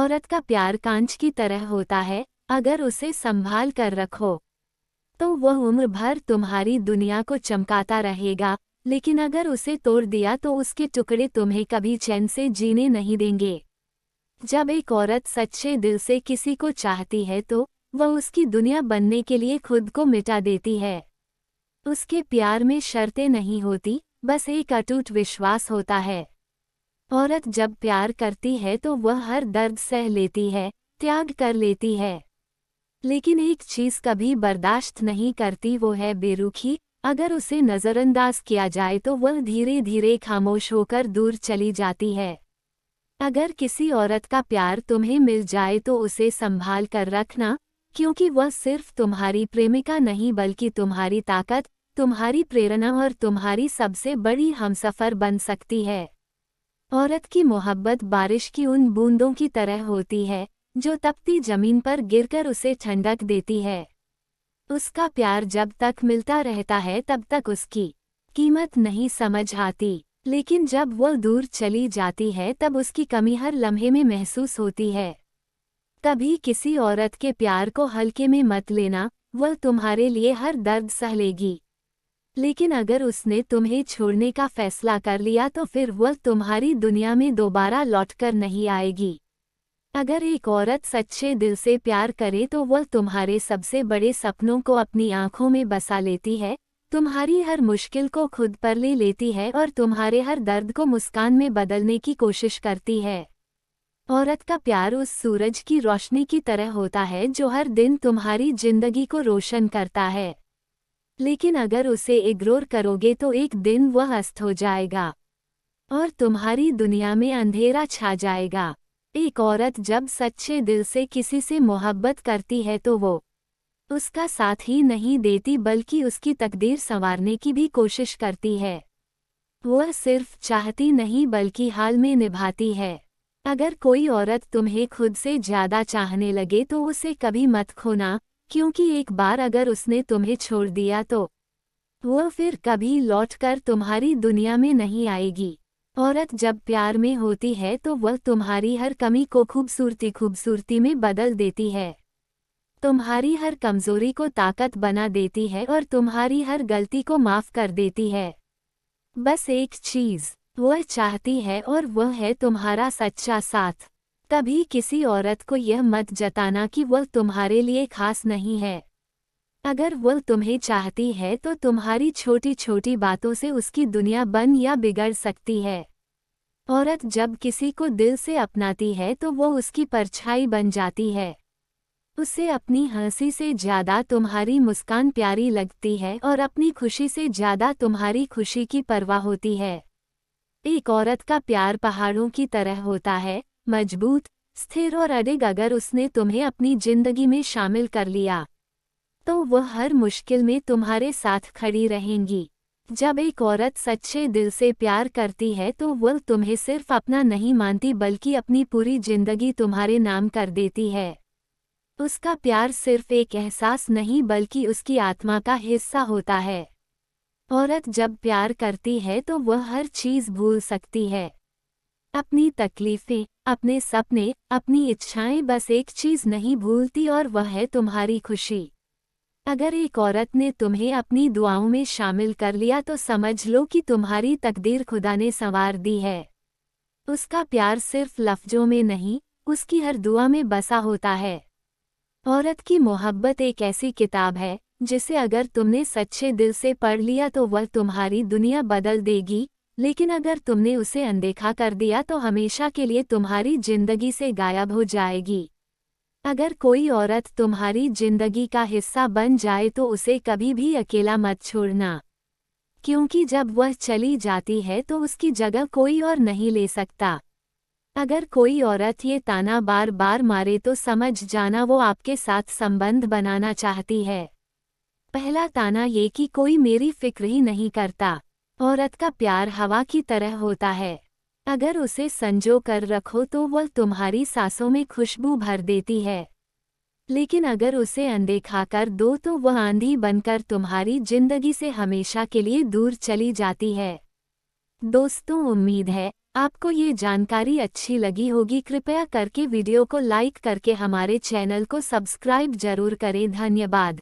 औरत का प्यार कांच की तरह होता है, अगर उसे संभाल कर रखो तो वह उम्र भर तुम्हारी दुनिया को चमकाता रहेगा, लेकिन अगर उसे तोड़ दिया तो उसके टुकड़े तुम्हें कभी चैन से जीने नहीं देंगे। जब एक औरत सच्चे दिल से किसी को चाहती है तो वह उसकी दुनिया बनने के लिए खुद को मिटा देती है। उसके प्यार में शर्तें नहीं होती, बस एक अटूट विश्वास होता है। औरत जब प्यार करती है तो वह हर दर्द सह लेती है, त्याग कर लेती है। लेकिन एक चीज कभी बर्दाश्त नहीं करती, वो है बेरुखी। अगर उसे नजरअंदाज किया जाए तो वह धीरे धीरे खामोश होकर दूर चली जाती है। अगर किसी औरत का प्यार तुम्हें मिल जाए तो उसे संभाल कर रखना, क्योंकि वह सिर्फ तुम्हारी प्रेमिका नहीं बल्कि तुम्हारी ताकत, तुम्हारी प्रेरणा और तुम्हारी सबसे बड़ी हमसफर बन सकती है। औरत की मोहब्बत बारिश की उन बूंदों की तरह होती है जो तपती जमीन पर गिरकर उसे ठंडक देती है। उसका प्यार जब तक मिलता रहता है तब तक उसकी कीमत नहीं समझ आती, लेकिन जब वह दूर चली जाती है तब उसकी कमी हर लम्हे में महसूस होती है। कभी किसी औरत के प्यार को हल्के में मत लेना, वह तुम्हारे लिए हर दर्द सह लेगी। लेकिन अगर उसने तुम्हें छोड़ने का फैसला कर लिया तो फिर वह तुम्हारी दुनिया में दोबारा लौटकर नहीं आएगी। अगर एक औरत सच्चे दिल से प्यार करे तो वह तुम्हारे सबसे बड़े सपनों को अपनी आंखों में बसा लेती है, तुम्हारी हर मुश्किल को खुद पर ले लेती है और तुम्हारे हर दर्द को मुस्कान में बदलने की कोशिश करती है। औरत का प्यार उस सूरज की रोशनी की तरह होता है जो हर दिन तुम्हारी जिंदगी को रोशन करता है। लेकिन अगर उसे इग्नोर करोगे तो एक दिन वह अस्त हो जाएगा और तुम्हारी दुनिया में अंधेरा छा जाएगा। एक औरत जब सच्चे दिल से किसी से मोहब्बत करती है तो वो उसका साथ ही नहीं देती बल्कि उसकी तकदीर संवारने की भी कोशिश करती है। वह सिर्फ चाहती नहीं बल्कि हाल में निभाती है। अगर कोई औरत तुम्हें खुद से ज्यादा चाहने लगे तो उसे कभी मत खोना, क्योंकि एक बार अगर उसने तुम्हें छोड़ दिया तो वह फिर कभी लौटकर तुम्हारी दुनिया में नहीं आएगी। औरत जब प्यार में होती है तो वह तुम्हारी हर कमी को खूबसूरती में बदल देती है, तुम्हारी हर कमजोरी को ताकत बना देती है और तुम्हारी हर गलती को माफ कर देती है। बस एक चीज वह चाहती है और वह है तुम्हारा सच्चा साथ। कभी किसी औरत को यह मत जताना कि वह तुम्हारे लिए खास नहीं है। अगर वह तुम्हें चाहती है तो तुम्हारी छोटी छोटी बातों से उसकी दुनिया बन या बिगड़ सकती है। औरत जब किसी को दिल से अपनाती है तो वो उसकी परछाई बन जाती है। उसे अपनी हंसी से ज्यादा तुम्हारी मुस्कान प्यारी लगती है और अपनी खुशी से ज्यादा तुम्हारी खुशी की परवाह होती है। एक औरत का प्यार पहाड़ों की तरह होता है, मजबूत, स्थिर और अडिग। अगर उसने तुम्हें अपनी जिंदगी में शामिल कर लिया तो वह हर मुश्किल में तुम्हारे साथ खड़ी रहेंगी। जब एक औरत सच्चे दिल से प्यार करती है तो वह तुम्हें सिर्फ अपना नहीं मानती बल्कि अपनी पूरी जिंदगी तुम्हारे नाम कर देती है। उसका प्यार सिर्फ एक एहसास नहीं बल्कि उसकी आत्मा का हिस्सा होता है। औरत जब प्यार करती है तो वह हर चीज भूल सकती है, अपनी तकलीफें, अपने सपने, अपनी इच्छाएं, बस एक चीज नहीं भूलती और वह है तुम्हारी खुशी। अगर एक औरत ने तुम्हें अपनी दुआओं में शामिल कर लिया तो समझ लो कि तुम्हारी तकदीर खुदा ने संवार दी है। उसका प्यार सिर्फ लफ्जों में नहीं, उसकी हर दुआ में बसा होता है। औरत की मोहब्बत एक ऐसी किताब है जिसे अगर तुमने सच्चे दिल से पढ़ लिया तो वह तुम्हारी दुनिया बदल देगी, लेकिन अगर तुमने उसे अनदेखा कर दिया तो हमेशा के लिए तुम्हारी जिंदगी से गायब हो जाएगी। अगर कोई औरत तुम्हारी जिंदगी का हिस्सा बन जाए तो उसे कभी भी अकेला मत छोड़ना, क्योंकि जब वह चली जाती है तो उसकी जगह कोई और नहीं ले सकता। अगर कोई औरत ये ताना बार बार मारे तो समझ जाना वो आपके साथ संबंध बनाना चाहती है। पहला ताना ये कि कोई मेरी फिक्र ही नहीं करता। औरत का प्यार हवा की तरह होता है, अगर उसे संजो कर रखो तो वह तुम्हारी सांसों में खुशबू भर देती है, लेकिन अगर उसे अनदेखा कर दो तो वह आंधी बनकर तुम्हारी जिंदगी से हमेशा के लिए दूर चली जाती है। दोस्तों, उम्मीद है आपको ये जानकारी अच्छी लगी होगी, कृपया करके वीडियो को लाइक करके हमारे चैनल को सब्सक्राइब जरूर करें। धन्यवाद।